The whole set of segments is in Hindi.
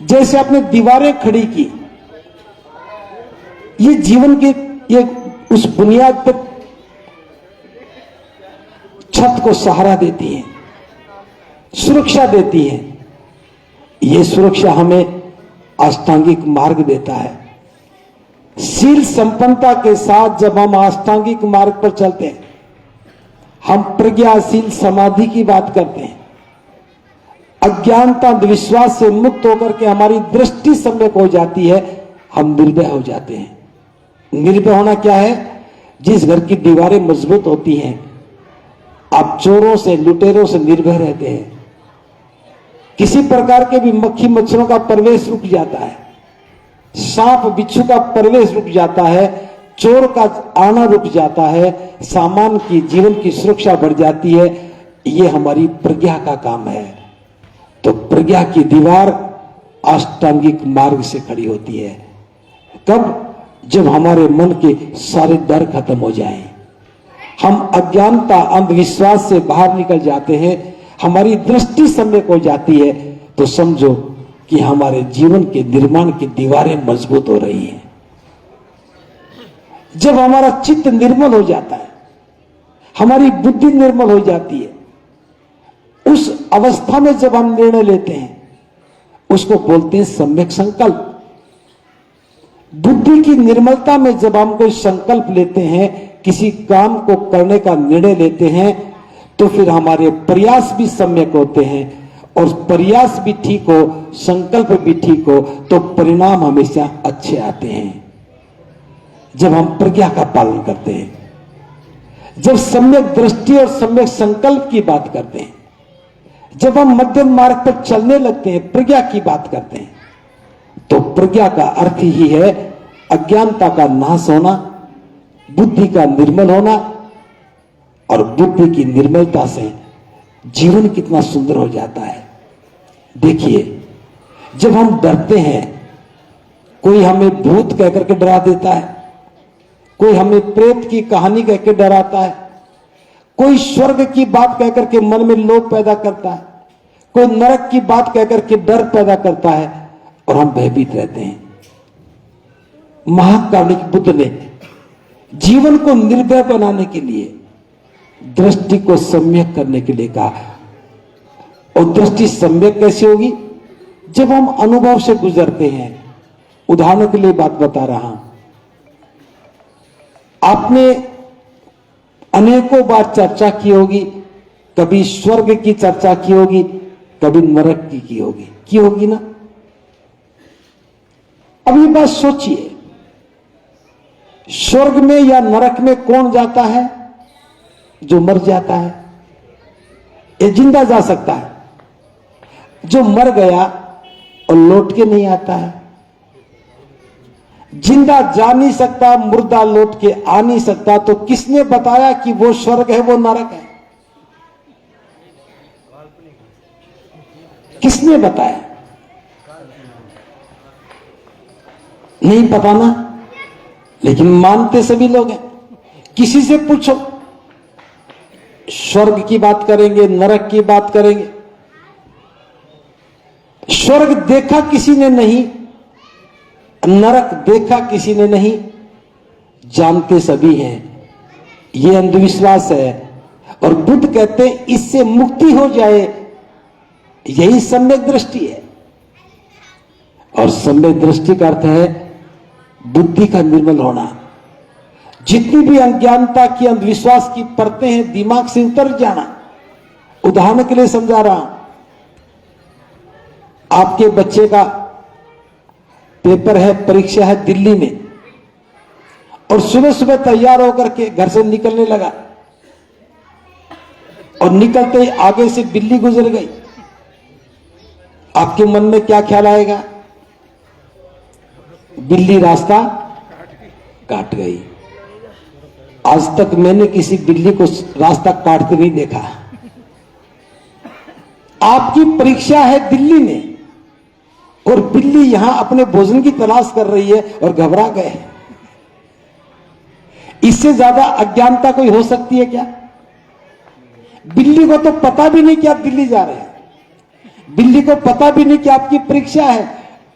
जैसे आपने दीवारें खड़ी की, ये जीवन के ये उस बुनियाद पर छत को सहारा देती हैं, सुरक्षा देती हैं। ये सुरक्षा हमें अष्टांगिक मार्ग देता है। शील संपन्नता के साथ जब हम अष्टांगिक मार्ग पर चलते हैं, हम प्रज्ञाशील समाधि की बात करते हैं। अज्ञानता विश्वास से मुक्त होकर के हमारी दृष्टि सम्यक हो जाती है, हम निर्भय हो जाते हैं। निर्भय होना क्या है? जिस घर की दीवारें मजबूत होती हैं, आप चोरों से लुटेरों से निर्भय रहते हैं। किसी प्रकार के भी मक्खी मच्छरों का प्रवेश रुक जाता है, सांप बिच्छू का प्रवेश रुक जाता है, चोर का आना रुक जाता है, सामान की जीवन की सुरक्षा बढ़ जाती है। ये हमारी प्रज्ञा का काम है। तो प्रज्ञा की दीवार अष्टांगिक मार्ग से खड़ी होती है। कब? जब हमारे मन के सारे डर खत्म हो जाएं, हम अज्ञानता अंधविश्वास से बाहर निकल जाते हैं, हमारी दृष्टि सम्यक हो जाती है, तो समझो कि हमारे जीवन के निर्माण की दीवारें मजबूत हो रही हैं। जब हमारा चित्त निर्मल हो जाता है, हमारी बुद्धि निर्मल हो जाती है, उस अवस्था में जब हम निर्णय लेते हैं, उसको बोलते हैं सम्यक संकल्प। बुद्धि की निर्मलता में जब हम कोई संकल्प लेते हैं, किसी काम को करने का निर्णय लेते हैं, तो फिर हमारे प्रयास भी सम्यक होते हैं, और प्रयास भी ठीक हो, संकल्प भी ठीक हो, तो परिणाम हमेशा अच्छे आते हैं। जब हम प्रज्ञा का पालन करते हैं, जब सम्यक दृष्टि और सम्यक संकल्प की बात करते हैं, जब हम मध्यम मार्ग पर चलने लगते हैं, प्रज्ञा की बात करते हैं, तो प्रज्ञा का अर्थ ही है अज्ञानता का नाश होना, बुद्धि का निर्मल होना, और बुद्धि की निर्मलता से जीवन कितना सुंदर हो जाता है। देखिए, जब हम डरते हैं, कोई हमें भूत कहकर के डरा देता है, कोई हमें प्रेत की कहानी कहकर डराता है, कोई स्वर्ग की बात कहकर के मन में लोभ पैदा करता है, कोई नरक की बात कहकर के डर पैदा करता है, और हम भयभीत रहते हैं। महाकारुणिक बुद्ध ने जीवन को निर्भय बनाने के लिए दृष्टि को सम्यक करने के लिए कहा। और दृष्टि सम्यक कैसे होगी? जब हम अनुभव से गुजरते हैं। उदाहरण के लिए बात बता रहा हूं, आपने अनेकों बार चर्चा की होगी, कभी स्वर्ग की चर्चा की होगी, कभी नरक की होगी ना? अब ये बात सोचिए, स्वर्ग में या नरक में कौन जाता है? जो मर जाता है। ये जिंदा जा सकता है, जो मर गया और लौट के नहीं आता है। जिंदा जा नहीं सकता, मुर्दा लौट के आ नहीं सकता, तो किसने बताया कि वो स्वर्ग है, वो नरक है? किसने बताया? नहीं पता ना, लेकिन मानते सभी लोग हैं। किसी से पूछो, स्वर्ग की बात करेंगे, नरक की बात करेंगे। स्वर्ग देखा किसी ने नहीं, नरक देखा किसी ने नहीं, जानते सभी हैं। यह अंधविश्वास है। और बुद्ध कहते हैं इससे मुक्ति हो जाए, यही सम्यक दृष्टि है। और सम्यक दृष्टि का अर्थ है बुद्धि का निर्मल होना। जितनी भी अज्ञानता की अंधविश्वास की परतें हैं, दिमाग से उतर जाना। उदाहरण के लिए समझा रहा हूं, आपके बच्चे का पेपर है, परीक्षा है दिल्ली में, और सुबह सुबह तैयार होकर के घर से निकलने लगा, और निकलते ही आगे से बिल्ली गुजर गई। आपके मन में क्या ख्याल आएगा? बिल्ली रास्ता काट गई। आज तक मैंने किसी बिल्ली को रास्ता काटते नहीं देखा। आपकी परीक्षा है दिल्ली में, और बिल्ली यहां अपने भोजन की तलाश कर रही है और घबरा गए। इससे ज्यादा अज्ञानता कोई हो सकती है क्या? बिल्ली को तो पता भी नहीं कि आप दिल्ली जा रहे हैं, बिल्ली को पता भी नहीं कि आपकी परीक्षा है,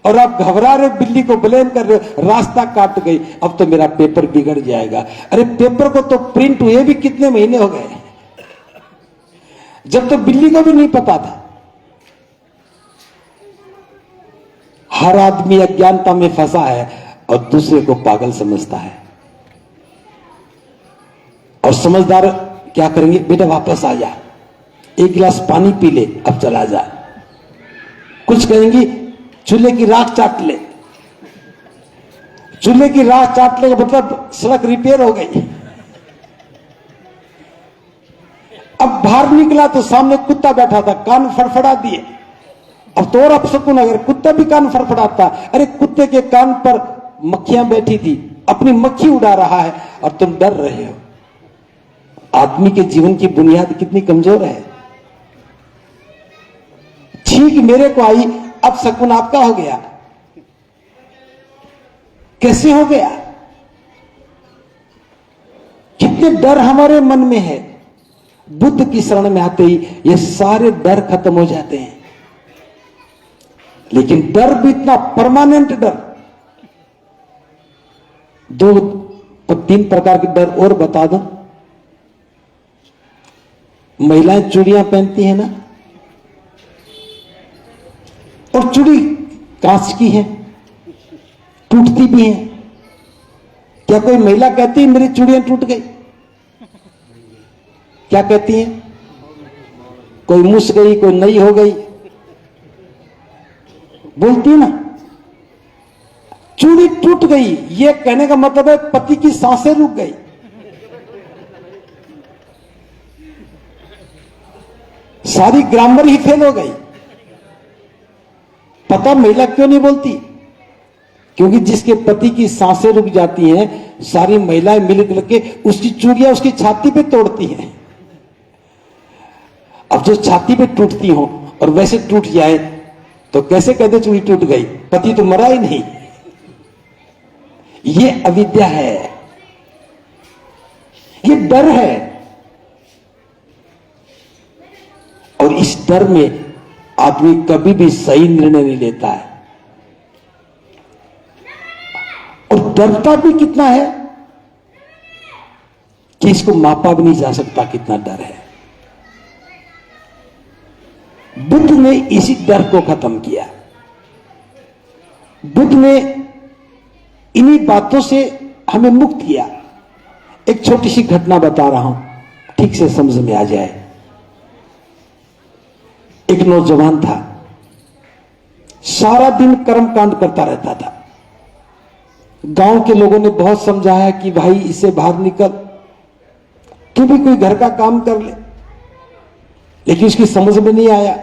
और आप घबरा रहे हो, बिल्ली को ब्लेम कर रहे हो, रास्ता काट गई, अब तो मेरा पेपर बिगड़ जाएगा। अरे पेपर को तो प्रिंट हुए भी कितने महीने हो गए, जब तो बिल्ली को भी नहीं पता था। हर आदमी अज्ञानता में फंसा है और दूसरे को पागल समझता है। और समझदार क्या करेंगे, बेटा वापस आ जा, एक गिलास पानी पी ले, अब चला जा। कुछ कहेंगी चूल्हे की राख चाट ले, चूल्हे की राख चाट ले मतलब सड़क रिपेयर हो गई। अब बाहर निकला तो सामने कुत्ता बैठा था, कान फड़फड़ा दिए। अब तो और अपशकुन, अगर कुत्ता भी कान फड़फड़ाता, अरे कुत्ते के कान पर मक्खियां बैठी थी, अपनी मक्खी उड़ा रहा है और तुम डर रहे हो। आदमी के जीवन की बुनियाद कितनी कमजोर है। छींक मेरे को आई, अब शकुन आपका हो गया। कैसे हो गया? कितने डर हमारे मन में है। बुद्ध की शरण में आते ही ये सारे डर खत्म हो जाते हैं। लेकिन डर भी इतना परमानेंट डर, 2-3 प्रकार के डर और बता दो। महिलाएं चूड़ियां पहनती है ना, और चूड़ी कांच की है, टूटती भी है। क्या कोई महिला कहती है मेरी चूड़ियां टूट गई? क्या कहती है? कोई मुस गई, कोई नई हो गई, बोलती है ना। चूड़ी टूट गई, ये कहने का मतलब है पति की सांसें रुक गई। सारी ग्रामर ही फेल हो गई। पता महिला क्यों नहीं बोलती? क्योंकि जिसके पति की सांसें रुक जाती हैं, सारी महिलाएं मिलकर के उसकी चूड़ियां उसकी छाती पे तोड़ती हैं। अब जो छाती पे टूटती हो और वैसे टूट जाए तो कैसे कहते चूड़ी टूट गई? पति तो मरा ही नहीं। ये अविद्या है, ये डर है। और इस डर में आदमी कभी भी सही निर्णय नहीं लेता है। और डरता भी कितना है कि इसको मापा भी नहीं जा सकता कितना डर है। बुद्ध ने इसी डर को खत्म किया। बुद्ध ने इन्हीं बातों से हमें मुक्त किया। एक छोटी सी घटना बता रहा हूं, ठीक से समझ में आ जाए। एक नौजवान था, सारा दिन कर्मकांड करता रहता था। गांव के लोगों ने बहुत समझाया कि भाई इससे बाहर निकल, तू भी कोई घर का काम कर ले, लेकिन उसकी समझ में नहीं आया।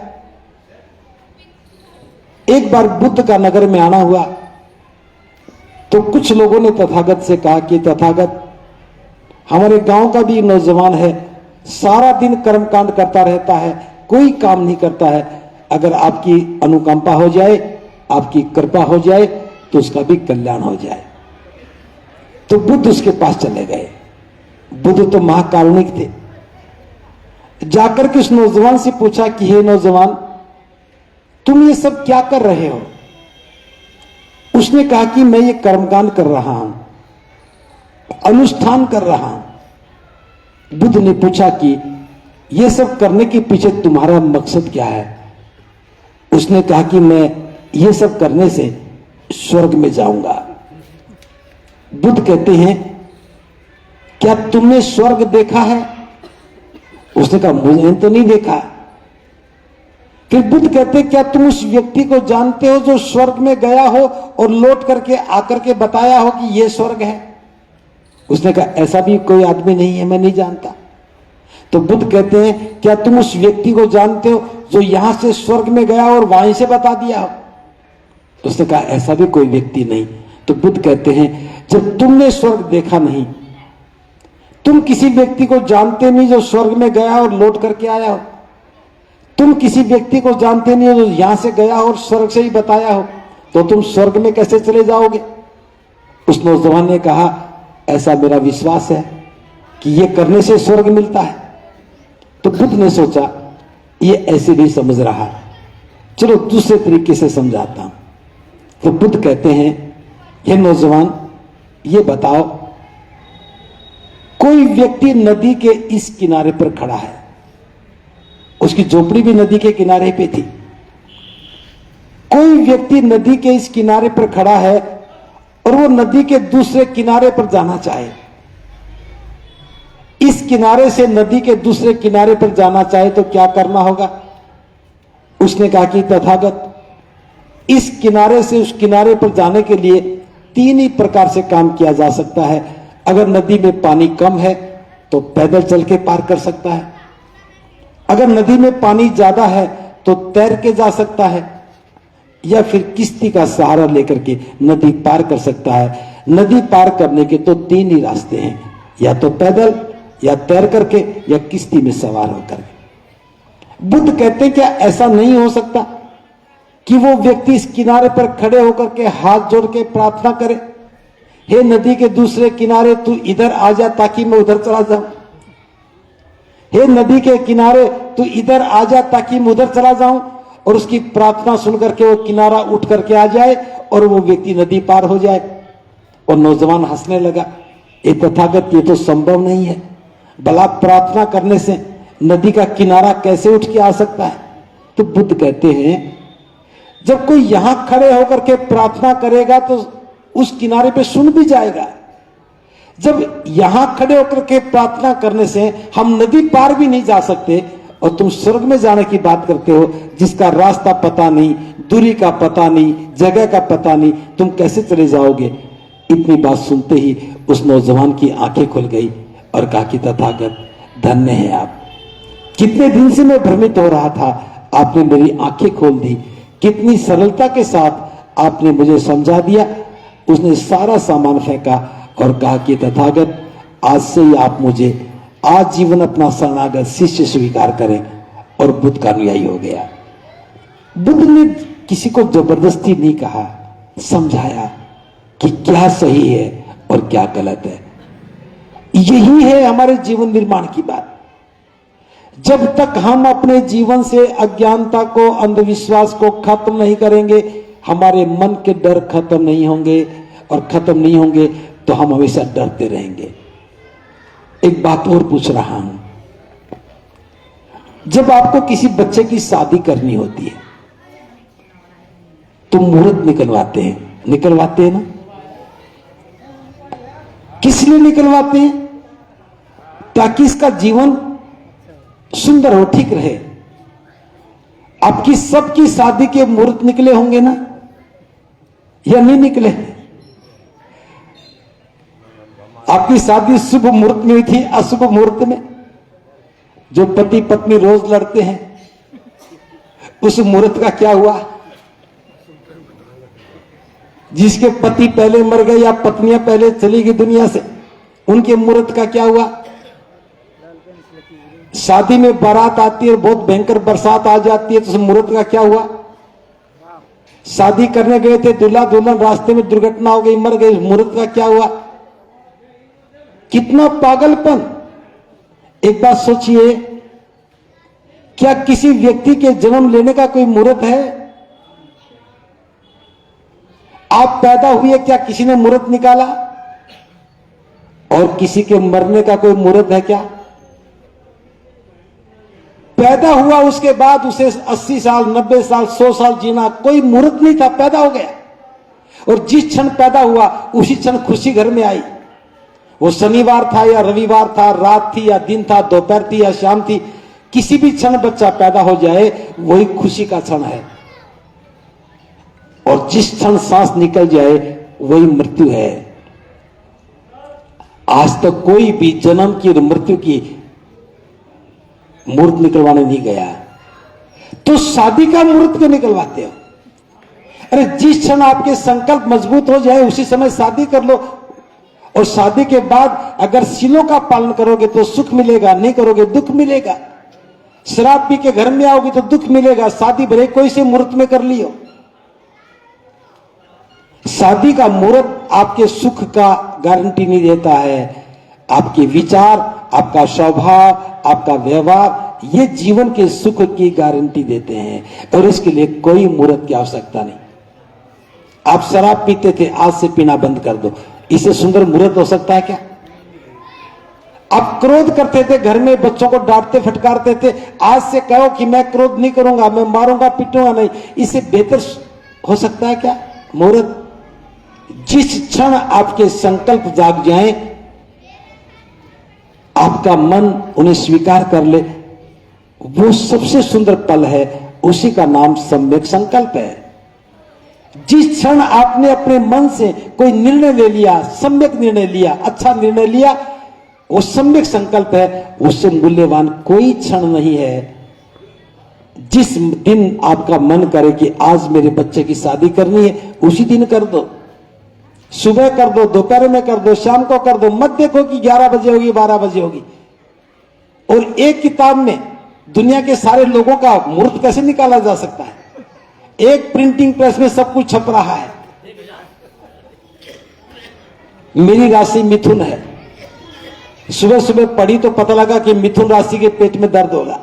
एक बार बुद्ध का नगर में आना हुआ तो कुछ लोगों ने तथागत से कहा कि तथागत, हमारे गांव का भी नौजवान है, सारा दिन कर्मकांड करता रहता है, कोई काम नहीं करता है। अगर आपकी अनुकंपा हो जाए, आपकी कृपा हो जाए तो उसका भी कल्याण हो जाए। तो बुद्ध उसके पास चले गए। बुद्ध तो महाकारुणिक थे। जाकर के उस नौजवान से पूछा कि हे नौजवान, तुम ये सब क्या कर रहे हो? उसने कहा कि मैं ये कर्मकांड कर रहा हूं, अनुष्ठान कर रहा हूं। बुद्ध ने पूछा कि ये सब करने के पीछे तुम्हारा मकसद क्या है? उसने कहा कि मैं ये सब करने से स्वर्ग में जाऊंगा। बुद्ध कहते हैं क्या तुमने स्वर्ग देखा है? उसने कहा मुझे तो नहीं देखा। फिर बुद्ध कहते क्या तुम उस व्यक्ति को जानते हो जो स्वर्ग में गया हो और लौट करके आकर के बताया हो कि यह स्वर्ग है? उसने कहा ऐसा भी कोई आदमी नहीं है, मैं नहीं जानता। तो बुद्ध कहते हैं क्या तुम उस व्यक्ति को जानते हो जो यहां से स्वर्ग में गया और वहीं से बता दिया हो? उसने कहा ऐसा भी कोई व्यक्ति नहीं। तो बुद्ध कहते हैं जब तुमने स्वर्ग देखा नहीं, तुम किसी व्यक्ति को जानते नहीं जो स्वर्ग में गया और लौट करके आया हो, तुम किसी व्यक्ति को जानते नहीं हो जो यहां से गया और स्वर्ग से ही बताया हो, तो तुम स्वर्ग में कैसे चले जाओगे? उस नौजवान ने कहा ऐसा मेरा विश्वास है कि ये करने से स्वर्ग मिलता है। तो बुद्ध ने सोचा ये ऐसे भी समझ रहा, चलो दूसरे तरीके से समझाता हूं। तो बुद्ध कहते हैं, हे नौजवान, ये बताओ, कोई व्यक्ति नदी के इस किनारे पर खड़ा है, उसकी झोपड़ी भी नदी के किनारे पे थी। कोई व्यक्ति नदी के इस किनारे पर खड़ा है और वो नदी के दूसरे किनारे पर जाना चाहे, इस किनारे से नदी के दूसरे किनारे पर जाना चाहे तो क्या करना होगा? उसने कहा कि तथागत, इस किनारे से उस किनारे पर जाने के लिए 3 ही प्रकार से काम किया जा सकता है। अगर नदी में पानी कम है तो पैदल चल के पार कर सकता है, अगर नदी में पानी ज्यादा है तो तैर के जा सकता है, या फिर किश्ती का सहारा लेकर के नदी पार कर सकता है। नदी पार करने के तो 3 ही रास्ते हैं, या तो पैदल, या तैर करके, या किश्ती में सवार होकर के। बुद्ध कहते हैं क्या ऐसा नहीं हो सकता कि वो व्यक्ति इस किनारे पर खड़े होकर के हाथ जोड़ के प्रार्थना करे, हे नदी के दूसरे किनारे तू इधर आ जा ताकि मैं उधर चला जाऊं, हे नदी के किनारे तू इधर आ जा ताकि मैं उधर चला जाऊं, और उसकी प्रार्थना सुनकर के वो किनारा उठ करके आ जाए और वो व्यक्ति नदी पार हो जाए। और नौजवान हंसने लगा, ये तथागत, ये तो संभव नहीं है, भला प्रार्थना करने से नदी का किनारा कैसे उठ के आ सकता है? तो बुद्ध कहते हैं, जब कोई यहां खड़े होकर के प्रार्थना करेगा तो उस किनारे पे सुन भी जाएगा। जब यहां खड़े होकर के प्रार्थना करने से हम नदी पार भी नहीं जा सकते, और तुम स्वर्ग में जाने की बात करते हो, जिसका रास्ता पता नहीं, दूरी का पता नहीं, जगह का पता नहीं, तुम कैसे चले जाओगे? इतनी बात सुनते ही उस नौजवान की आंखें खुल गई और कहा कि तथागत, धन्य है आप, कितने दिन से मैं भ्रमित हो रहा था, आपने मेरी आंखें खोल दी, कितनी सरलता के साथ आपने मुझे समझा दिया। उसने सारा सामान फेंका और कहा कि तथागत, आज से ही आप मुझे आजीवन अपना शरणागत शिष्य स्वीकार करें, और बुद्ध का अनुयायी हो गया। बुद्ध ने किसी को जबरदस्ती नहीं कहा, समझाया कि क्या सही है और क्या गलत है। यही है हमारे जीवन निर्माण की बात। जब तक हम अपने जीवन से अज्ञानता को, अंधविश्वास को खत्म नहीं करेंगे, हमारे मन के डर खत्म नहीं होंगे, और खत्म नहीं होंगे तो हम हमेशा डरते रहेंगे। एक बात और पूछ रहा हूं, जब आपको किसी बच्चे की शादी करनी होती है तो मुहूर्त निकलवाते हैं ना? किस लिए निकलवाते हैं? ताकि इसका जीवन सुंदर हो, ठीक रहे। आपकी सबकी शादी के मुहूर्त निकले होंगे ना, या नहीं निकले? आपकी शादी शुभ मुहूर्त में हुई थी, अशुभ मुहूर्त में? जो पति पत्नी रोज लड़ते हैं, उस मुहूर्त का क्या हुआ? जिसके पति पहले मर गए या पत्नियां पहले चली गई दुनिया से, उनके मुहूर्त का क्या हुआ? शादी में बारात आती है, बहुत भयंकर बरसात आ जाती है, तो उस मुहूर्त का क्या हुआ? शादी करने गए थे, दूल्हा दुल्हन रास्ते में दुर्घटना हो गई, मर गई, मुहूर्त का क्या हुआ? कितना पागलपन! एक बात सोचिए, क्या किसी व्यक्ति के जन्म लेने का कोई मुहूर्त है? आप पैदा हुए, क्या किसी ने मुहूर्त निकाला? और किसी के मरने का कोई मुहूर्त है क्या? पैदा हुआ, उसके बाद उसे 80 साल, 90 साल, 100 साल जीना, कोई मुहूर्त नहीं था, पैदा हो गया। और जिस क्षण पैदा हुआ उसी क्षण खुशी घर में आई। वो शनिवार था या रविवार था, रात थी या दिन था, दोपहर थी या शाम थी, किसी भी क्षण बच्चा पैदा हो जाए वही खुशी का क्षण है। और जिस क्षण सांस निकल जाए वही मृत्यु है। आज तक कोई भी जन्म की और मृत्यु की मुहूर्त निकलवाने नहीं गया, तो शादी का मुहूर्त क्यों निकलवाते हो? अरे जिस क्षण आपके संकल्प मजबूत हो जाए उसी समय शादी कर लो। और शादी के बाद अगर सीलों का पालन करोगे तो सुख मिलेगा, नहीं करोगे दुख मिलेगा। शराब पी के घर में आओगे तो दुख मिलेगा। शादी भले कोई से मुहूर्त में कर लियो। शादी का मुहूर्त आपके सुख का गारंटी नहीं देता है। आपके विचार, आपका स्वभाव, आपका व्यवहार, ये जीवन के सुख की गारंटी देते हैं। और इसके लिए कोई मुहूर्त की आवश्यकता नहीं। आप शराब पीते थे, आज से पीना बंद कर दो। इससे सुंदर मुहूर्त हो सकता है क्या? आप क्रोध करते थे, घर में बच्चों को डांटते फटकारते थे, आज से कहो कि मैं क्रोध नहीं करूंगा, मैं मारूंगा पीटूंगा नहीं। इससे बेहतर हो सकता है क्या मुहूर्त? जिस क्षण आपके संकल्प जाग जाएं, आपका मन उन्हें स्वीकार कर ले, वो सबसे सुंदर पल है। उसी का नाम सम्यक संकल्प है। जिस क्षण आपने अपने मन से कोई निर्णय ले लिया, सम्यक निर्णय लिया, अच्छा निर्णय लिया, वो सम्यक संकल्प है। उससे मूल्यवान कोई क्षण नहीं है। जिस दिन आपका मन करे कि आज मेरे बच्चे की शादी करनी है, उसी दिन कर दो। सुबह कर दो, दोपहर में कर दो, शाम को कर दो। मत देखो कि 11 बजे होगी, 12 बजे होगी। और एक किताब में दुनिया के सारे लोगों का मुहूर्त कैसे निकाला जा सकता है? एक प्रिंटिंग प्रेस में सब कुछ छप रहा है। मेरी राशि मिथुन है, सुबह सुबह पढ़ी तो पता लगा कि मिथुन राशि के पेट में दर्द होगा।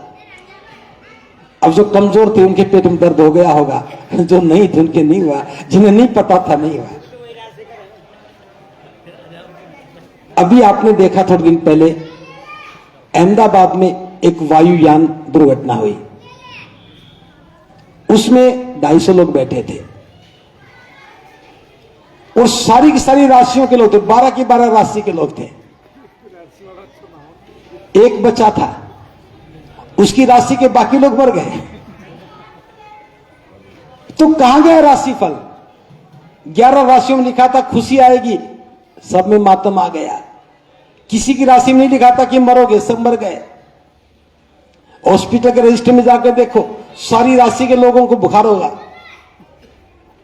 अब जो कमजोर थे उनके पेट में दर्द हो गया होगा, जो नहीं थे उनके नहीं हुआ, जिन्हें नहीं पता था नहीं हुआ। अभी आपने देखा थोड़े दिन पहले अहमदाबाद में एक वायुयान दुर्घटना हुई। उसमें 250 लोग बैठे थे और सारी की सारी राशियों के लोग थे, 12 की 12 राशि के लोग थे। एक बच्चा था, उसकी राशि के बाकी लोग मर गए। तो कहां गया राशिफल? 11 राशियों में लिखा था खुशी आएगी, सब में मातम आ गया। किसी की राशि में नहीं लिखा था कि मरोगे, सब मर गए। हॉस्पिटल के रजिस्टर में जाकर देखो, सारी राशि के लोगों को बुखार होगा।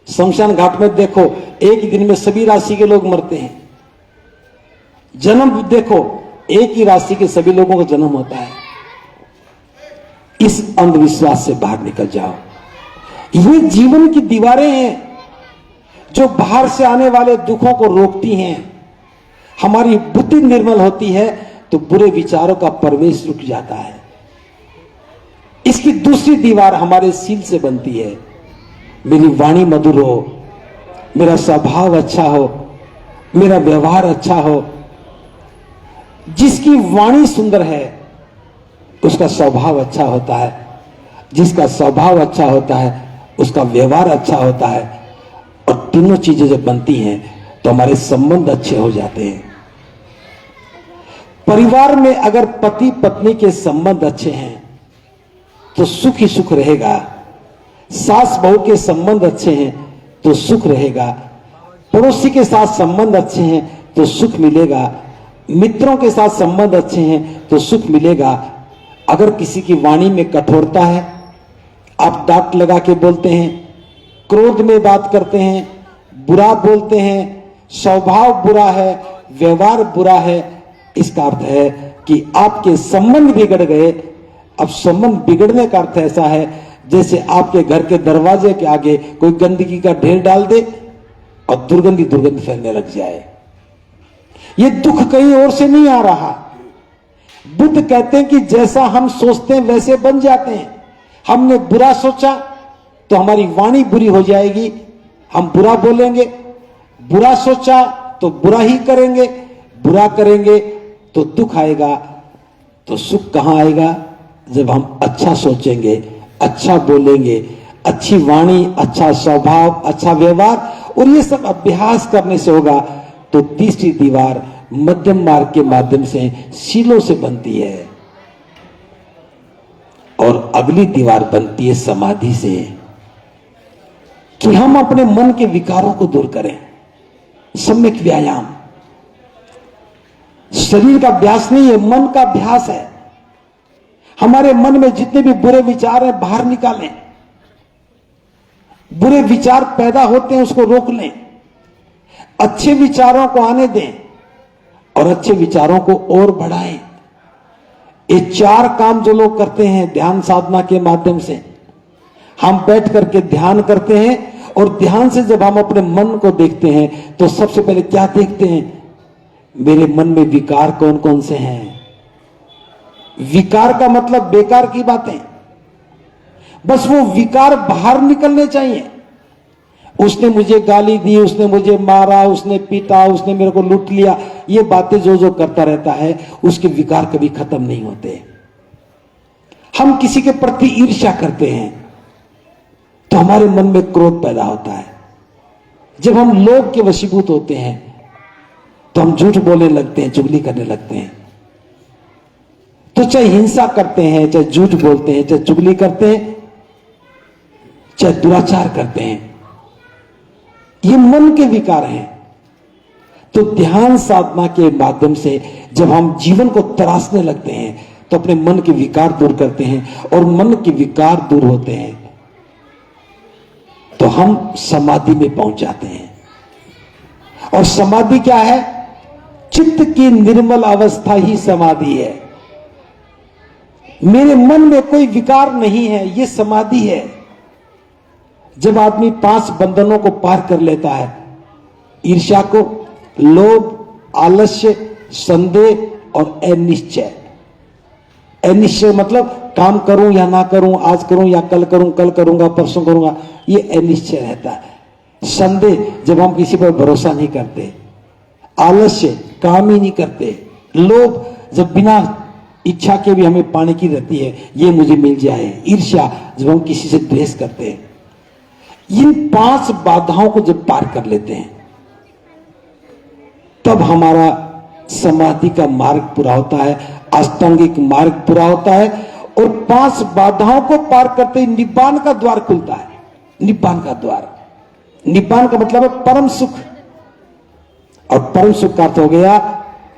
शमशान घाट में देखो, एक ही दिन में सभी राशि के लोग मरते हैं। जन्म देखो, एक ही राशि के सभी लोगों का जन्म होता है। इस अंधविश्वास से बाहर निकल जाओ। ये जीवन की दीवारें हैं जो बाहर से आने वाले दुखों को रोकती हैं। हमारी बुद्धि निर्मल होती है तो बुरे विचारों का प्रवेश रुक जाता है। इसकी दूसरी दीवार हमारे सील से बनती है। मेरी वाणी मधुर हो, मेरा स्वभाव अच्छा हो, मेरा व्यवहार अच्छा हो। जिसकी वाणी सुंदर है उसका स्वभाव अच्छा होता है, जिसका स्वभाव अच्छा होता है उसका व्यवहार अच्छा होता है। और तीनों चीजें जब बनती हैं तो हमारे संबंध अच्छे हो जाते हैं। परिवार में अगर पति पत्नी के संबंध अच्छे हैं तो सुख ही सुख रहेगा। सास बहू के संबंध अच्छे हैं तो सुख रहेगा। पड़ोसी के साथ संबंध अच्छे हैं तो सुख मिलेगा। मित्रों के साथ संबंध अच्छे हैं तो सुख मिलेगा। अगर किसी की वाणी में कठोरता है, आप डांट लगा के बोलते हैं, क्रोध में बात करते हैं, बुरा बोलते हैं, स्वभाव बुरा है, व्यवहार बुरा है, इसका अर्थ है कि आपके संबंध बिगड़ गए। अब संबंध बिगड़ने का अर्थ ऐसा है जैसे आपके घर के दरवाजे के आगे कोई गंदगी का ढेर डाल दे और दुर्गंध फैलने लग जाए। ये दुख कहीं और से नहीं आ रहा। बुद्ध कहते हैं कि जैसा हम सोचते हैं वैसे बन जाते हैं। हमने बुरा सोचा तो हमारी वाणी बुरी हो जाएगी, हम बुरा बोलेंगे। बुरा सोचा तो बुरा ही करेंगे, बुरा करेंगे तो दुख आएगा। तो सुख कहां आएगा? जब हम अच्छा सोचेंगे, अच्छा बोलेंगे, अच्छी वाणी, अच्छा स्वभाव, अच्छा व्यवहार, और ये सब अभ्यास करने से होगा। तो तीसरी दीवार मध्यम मार्ग के माध्यम से शीलों से बनती है और अगली दीवार बनती है समाधि से, कि हम अपने मन के विकारों को दूर करें। सम्यक व्यायाम शरीर का अभ्यास नहीं है, मन का अभ्यास है। हमारे मन में जितने भी बुरे विचार हैं बाहर निकालें। बुरे विचार पैदा होते हैं उसको रोक लें, अच्छे विचारों को आने दें और अच्छे विचारों को और बढ़ाएं। ये 4 काम जो लोग करते हैं ध्यान साधना के माध्यम से, हम बैठ करके ध्यान करते हैं और ध्यान से जब हम अपने मन को देखते हैं तो सबसे पहले क्या देखते हैं? मेरे मन में विकार कौन कौन से हैं। विकार का मतलब बेकार की बातें, बस वो विकार बाहर निकलने चाहिए। उसने मुझे गाली दी, उसने मुझे मारा, उसने पीटा, उसने मेरे को लूट लिया, ये बातें जो करता रहता है उसके विकार कभी खत्म नहीं होते। हम किसी के प्रति ईर्ष्या करते हैं तो हमारे मन में क्रोध पैदा होता है। जब हम लोभ के वशीभूत होते हैं तो हम झूठ बोलने लगते हैं, चुगली करने लगते हैं। तो चाहे हिंसा करते हैं, चाहे झूठ बोलते हैं, चाहे चुगली करते हैं, चाहे दुराचार करते हैं, ये मन के विकार हैं। तो ध्यान साधना के माध्यम से जब हम जीवन को तराशने लगते हैं तो अपने मन के विकार दूर करते हैं, और मन के विकार दूर होते हैं तो हम समाधि में पहुंच जाते हैं। और समाधि क्या है? चित्त की निर्मल अवस्था ही समाधि है। मेरे मन में कोई विकार नहीं है, यह समाधि है। जब आदमी 5 बंधनों को पार कर लेता है, ईर्ष्या को, लोभ, आलस्य, संदेह और अनिश्चय। अनिश्चय मतलब काम करूं या ना करूं, आज करूं या कल करूं, कल करूंगा, परसों करूंगा, ये अनिश्चय रहता है। संदेह, जब हम किसी पर भरोसा नहीं करते। आलस्य, काम ही नहीं करते। लोभ, जब बिना इच्छा के भी हमें पाने की रहती है, ये मुझे मिल जाए। ईर्ष्या, जब हम किसी से द्वेष करते हैं। इन 5 बाधाओं को जब पार कर लेते हैं तब हमारा समाधि का मार्ग पूरा होता है, अष्टांगिक मार्ग पूरा होता है, और 5 बाधाओं को पार करते ही निब्बान का द्वार खुलता है। निब्बान का द्वार, निब्बान का मतलब है परम सुख। और परम सुख का अर्थ हो गया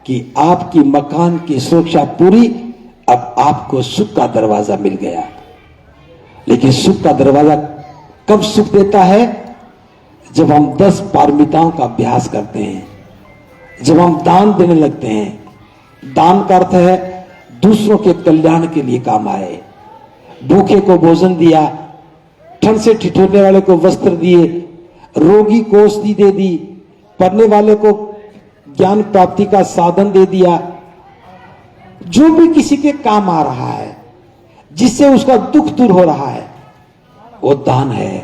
कि आपकी मकान की सुरक्षा पूरी, अब आपको सुख का दरवाजा मिल गया। लेकिन सुख का दरवाजा कब सुख देता है? जब हम 10 पारमिताओं का अभ्यास करते हैं, जब हम दान देने लगते हैं। दान का अर्थ है दूसरों के कल्याण के लिए काम आए। भूखे को भोजन दिया, ठंड से ठिठुरने वाले को वस्त्र दिए, रोगी को औषधि दे दी, पढ़ने वाले को ज्ञान प्राप्ति का साधन दे दिया। जो भी किसी के काम आ रहा है, जिससे उसका दुख दूर हो रहा है, वो दान है।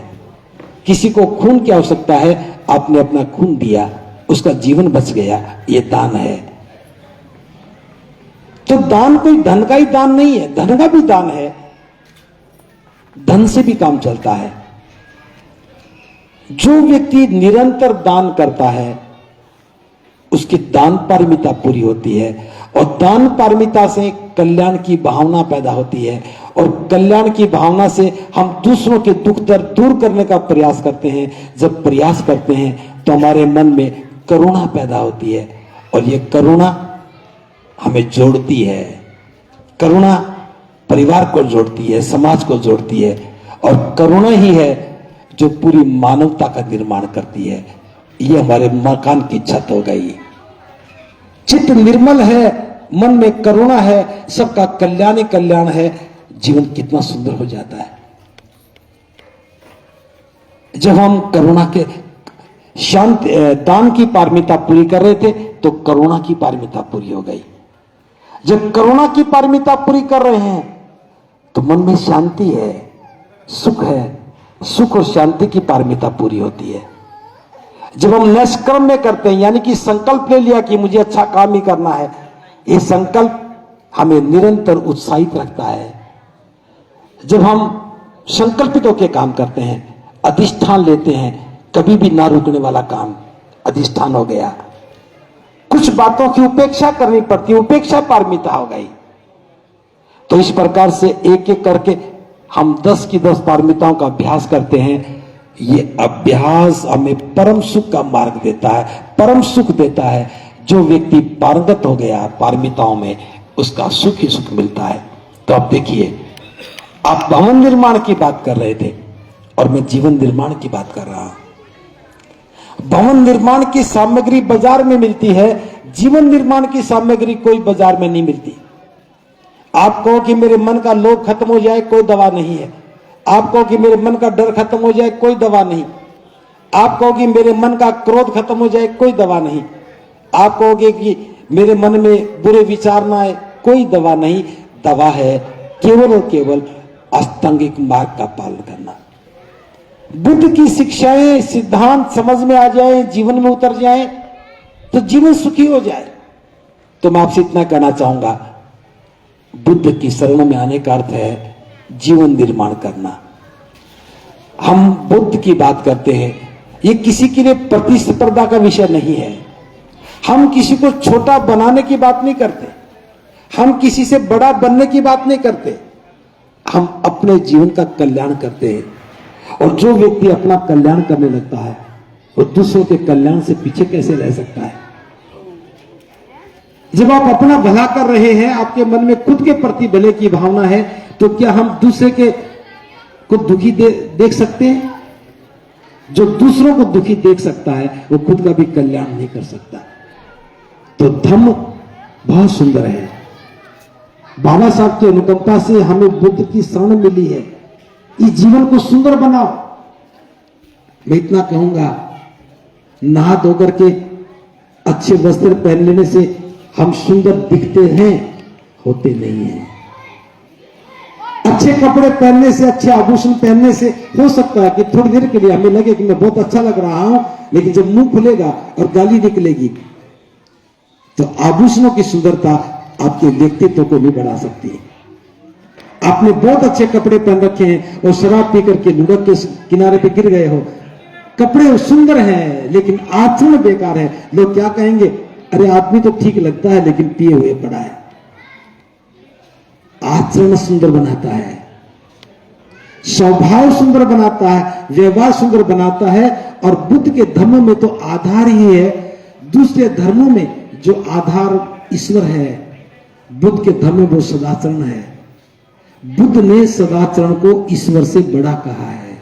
किसी को खून की आवश्यकता है, आपने अपना खून दिया, उसका जीवन बच गया, ये दान है। तो दान कोई धन का ही दान नहीं है, धन का भी दान है। धन से भी काम चलता है। जो व्यक्ति निरंतर दान करता है उसकी दान पारमिता पूरी होती है, और दान पारमिता से कल्याण की भावना पैदा होती है, और कल्याण की भावना से हम दूसरों के दुख दर्द दूर करने का प्रयास करते हैं। जब प्रयास करते हैं तो हमारे मन में करुणा पैदा होती है, और ये करुणा हमें जोड़ती है। करुणा परिवार को जोड़ती है, समाज को जोड़ती है, और करुणा ही है जो पूरी मानवता का निर्माण करती है। ये हमारे मकान की छत हो गई। चित्त निर्मल है, मन में करुणा है, सबका कल्याण ही कल्याण है, जीवन कितना सुंदर हो जाता है। जब हम करुणा के शांति दान की पारमिता पूरी कर रहे थे तो करुणा की पारमिता पूरी हो गई। जब करुणा की पारमिता पूरी कर रहे हैं तो मन में शांति है, सुख है। सुख और शांति की पारमिता पूरी होती है। जब हम निष्कर्म में करते हैं, यानी कि संकल्प ले लिया कि मुझे अच्छा काम ही करना है, ये संकल्प हमें निरंतर उत्साहित रखता है। जब हम संकल्पित होकर काम करते हैं, अधिष्ठान लेते हैं, कभी भी ना रुकने वाला काम अधिष्ठान हो गया। कुछ बातों की उपेक्षा करनी पड़ती है, उपेक्षा पारमिता हो गई। तो इस प्रकार से एक एक करके हम 10 की 10 पारमिताओं का अभ्यास करते हैं। ये अभ्यास हमें परम सुख का मार्ग देता है, परम सुख देता है। जो व्यक्ति पारंगत हो गया पारमिताओं में, उसका सुख ही सुख मिलता है। तो अब देखिए, आप भवन निर्माण की बात कर रहे थे और मैं जीवन निर्माण की बात कर रहा हूं। भवन निर्माण की सामग्री बाजार में मिलती है, जीवन निर्माण की सामग्री कोई बाजार में नहीं मिलती। आप कहो कि मेरे मन का लोभ खत्म हो जाए, कोई दवा नहीं है। आप कहो कि मेरे मन का डर खत्म हो जाए, कोई दवा नहीं। आप कहो कि मेरे मन का क्रोध खत्म हो जाए, कोई दवा नहीं। आप कहोगे कि मेरे मन में बुरे विचार ना आए, कोई दवा नहीं। दवा है केवल और केवल अष्टांगिक मार्ग का पालन करना। बुद्ध की शिक्षाएं सिद्धांत समझ में आ जाए, जीवन में उतर जाए तो जीवन सुखी हो जाए। तो मैं आपसे इतना कहना चाहूंगा, बुद्ध की शरण में आने का अर्थ है जीवन निर्माण करना। हम बुद्ध की बात करते हैं, ये किसी के लिए प्रतिस्पर्धा का विषय नहीं है। हम किसी को छोटा बनाने की बात नहीं करते, हम किसी से बड़ा बनने की बात नहीं करते, हम अपने जीवन का कल्याण करते हैं। और जो व्यक्ति अपना कल्याण करने लगता है वो दूसरों के कल्याण से पीछे कैसे रह सकता है। जब आप अपना भला कर रहे हैं, आपके मन में खुद के प्रति भले की भावना है, तो क्या हम दूसरे के को दुखी देख सकते हैं? जो दूसरों को दुखी देख सकता है वो खुद का भी कल्याण नहीं कर सकता। तो धम्म बहुत सुंदर है। बाबा साहब की अनुकंपा से हमें बुद्ध की शरण मिली है। इस जीवन को सुंदर बनाओ। मैं इतना कहूंगा, नहा धो करके अच्छे वस्त्र पहन लेने से हम सुंदर दिखते हैं, होते नहीं हैं। अच्छे कपड़े पहनने से, अच्छे आभूषण पहनने से हो सकता है कि थोड़ी देर के लिए हमें लगे कि मैं बहुत अच्छा लग रहा हूं, लेकिन जब मुंह खुलेगा और गाली निकलेगी तो आभूषणों की सुंदरता आपके व्यक्तित्व को भी बढ़ा सकती है। आपने बहुत अच्छे कपड़े पहन रखे हैं और शराब पी करके लुढ़क के किनारे पे गिर गए हो, कपड़े सुंदर हैं लेकिन आचरण बेकार है, लोग क्या कहेंगे? अरे आदमी तो ठीक लगता है लेकिन पिए हुए पड़ा है। आचरण सुंदर बनाता है, स्वभाव सुंदर बनाता है, व्यवहार सुंदर बनाता है। और बुद्ध के धर्म में तो आधार ही है। दूसरे धर्मों में जो आधार ईश्वर है, बुद्ध के धर्म में वो सदाचरण है। बुद्ध ने सदाचरण को ईश्वर से बड़ा कहा है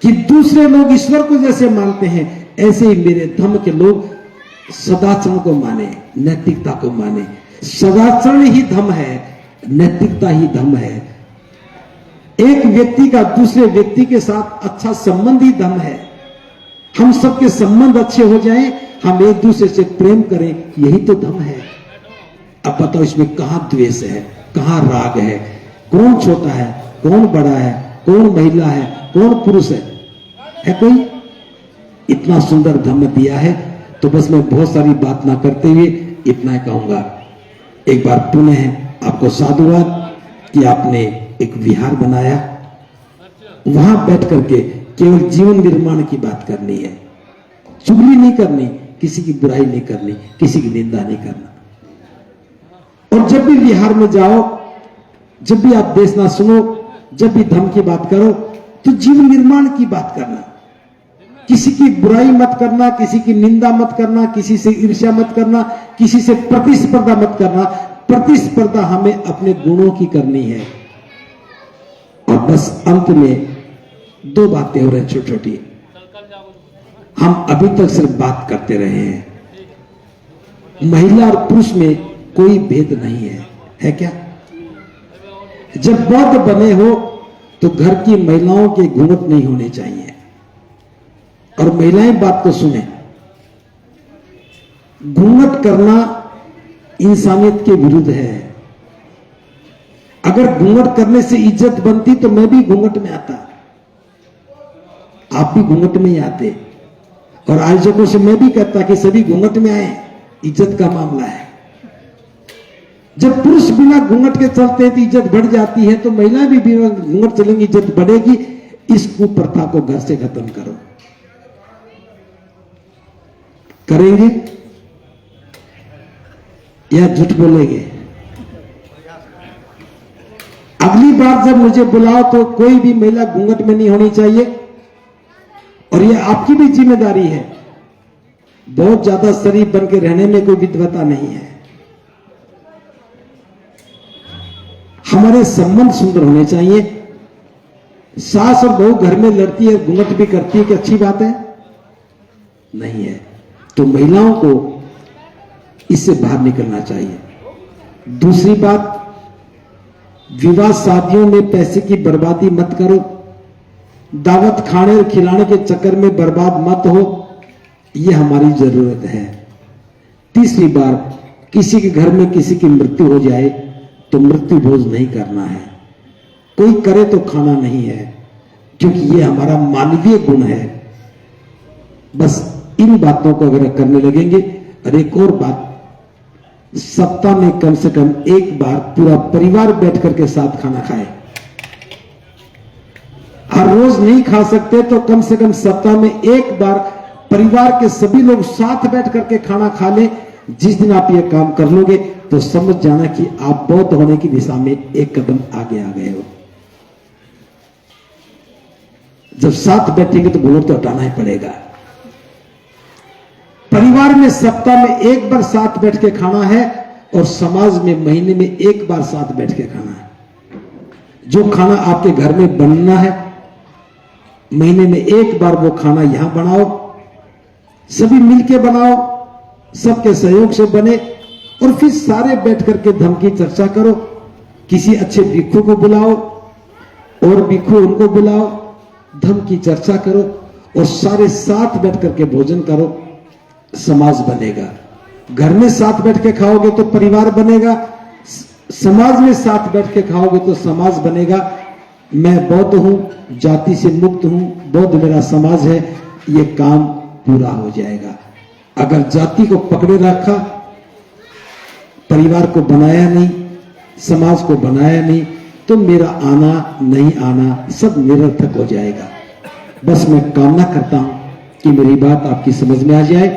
कि दूसरे लोग ईश्वर को जैसे मानते हैं ऐसे ही मेरे धर्म के लोग सदाचरण को माने, नैतिकता को माने। सदाचरण ही धर्म है, नैतिकता ही धर्म है। एक व्यक्ति का दूसरे व्यक्ति के साथ अच्छा संबंध ही धर्म है। हम सबके संबंध अच्छे हो जाएं, हम एक दूसरे से प्रेम करें, यही तो धर्म है। अब बताओ इसमें कहां द्वेष है, कहां राग है, कौन छोटा है, कौन बड़ा है, कौन महिला है, कौन पुरुष है कोई? इतना सुंदर धर्म दिया है। तो बस मैं बहुत सारी बात ना करते हुए इतना कहूंगा, एक बार पुनः आपको साधुवाद कि आपने एक विहार बनाया, वहां बैठ करके केवल जीवन निर्माण की बात करनी है, चुगली नहीं करनी, किसी की बुराई नहीं करनी, किसी की निंदा नहीं करना। और जब भी विहार में जाओ, जब भी आप देशना सुनो, जब भी धर्म की बात करो तो जीवन निर्माण की बात करना। किसी की बुराई मत करना, किसी की निंदा मत करना, किसी से ईर्ष्या मत करना, किसी से प्रतिस्पर्धा मत करना। प्रतिस्पर्धा हमें अपने गुणों की करनी है। और बस अंत में दो बातें हो रही छोटी छोटी। हम अभी तक सिर्फ बात करते रहे हैं, महिला और पुरुष में कोई भेद नहीं है क्या? जब बौद्ध बने हो तो घर की महिलाओं के घूंघट नहीं होने चाहिए। और महिलाएं बात तो सुने, घूंघट करना इंसानियत के विरुद्ध है। अगर घूंघट करने से इज्जत बनती तो मैं भी घूंघट में आता, आप भी घूंघट में ही आते। और आयोजकों से मैं भी कहता कि सभी घूंघट में आए, इज्जत का मामला है। जब पुरुष बिना घूंघट के चलते हैं तो इज्जत बढ़ जाती है, तो महिलाएं भी बिना घूंघट चलेंगी, इज्जत बढ़ेगी। इस कुप्रथा को घर से खत्म करो। करेंगे या झूठ बोलेंगे? अगली बार जब मुझे बुलाओ तो कोई भी महिला घूंघट में नहीं होनी चाहिए। और ये आपकी भी जिम्मेदारी है। बहुत ज्यादा शरीफ बन के रहने में कोई विद्वता नहीं है। हमारे संबंध सुंदर होने चाहिए। सास और बहू घर में लड़ती है, घूंघट भी करती है, कि अच्छी बात है? नहीं है। तो महिलाओं को इससे बाहर निकलना चाहिए। दूसरी बात, विवाह शादियों में पैसे की बर्बादी मत करो। दावत खाने और खिलाने के चक्कर में बर्बाद मत हो, यह हमारी जरूरत है। तीसरी बार, किसी के घर में किसी की मृत्यु हो जाए तो मृत्यु भोज नहीं करना है। कोई करे तो खाना नहीं है, क्योंकि ये हमारा मानवीय गुण है। बस इन बातों को अगर करने लगेंगे। और एक और बात, सप्ताह में कम से कम एक बार पूरा परिवार बैठ करके साथ खाना खाए। हर रोज नहीं खा सकते तो कम से कम सप्ताह में एक बार परिवार के सभी लोग साथ बैठ करके खाना खा लें। जिस दिन आप ये काम कर लोगे तो समझ जाना कि आप बौद्ध होने की दिशा में एक कदम आगे आ गए हो। जब साथ बैठेंगे तो घूंघट तो हटाना ही पड़ेगा। परिवार में सप्ताह में एक बार साथ बैठ के खाना है और समाज में महीने में एक बार साथ बैठ के खाना है। जो खाना आपके घर में बनना है, महीने में एक बार वो खाना यहां बनाओ, सभी मिलके बनाओ, सबके सहयोग से बने और फिर सारे बैठ करके धर्म की चर्चा करो। किसी अच्छे भिक्षु को बुलाओ और भिक्षु उनको बुलाओ, धर्म की चर्चा करो और सारे साथ बैठ करके भोजन करो। समाज बनेगा। घर में साथ बैठ के खाओगे तो परिवार बनेगा, समाज में साथ बैठ के खाओगे तो समाज बनेगा। मैं बौद्ध हूं, जाति से मुक्त हूं, बौद्ध मेरा समाज है, ये काम पूरा हो जाएगा। अगर जाति को पकड़े रखा, परिवार को बनाया नहीं, समाज को बनाया नहीं, तो मेरा आना नहीं आना सब निरर्थक हो जाएगा। बस मैं कामना करता हूं कि मेरी बात आपकी समझ में आ जाए,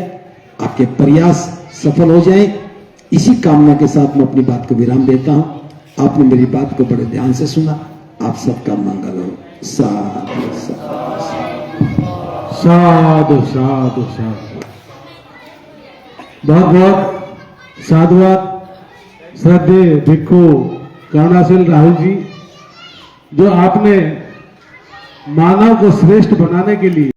आपके प्रयास सफल हो जाए। इसी कामना के साथ मैं अपनी बात को विराम देता हूं। आपने मेरी बात को बड़े ध्यान से सुना। आप सबका मंगल हो। साधु साधु साधु साधु। बहुत बहुत साधुवाद श्रद्धेय भिक्षु करुणाशील राहुल जी, जो आपने मानव को श्रेष्ठ बनाने के लिए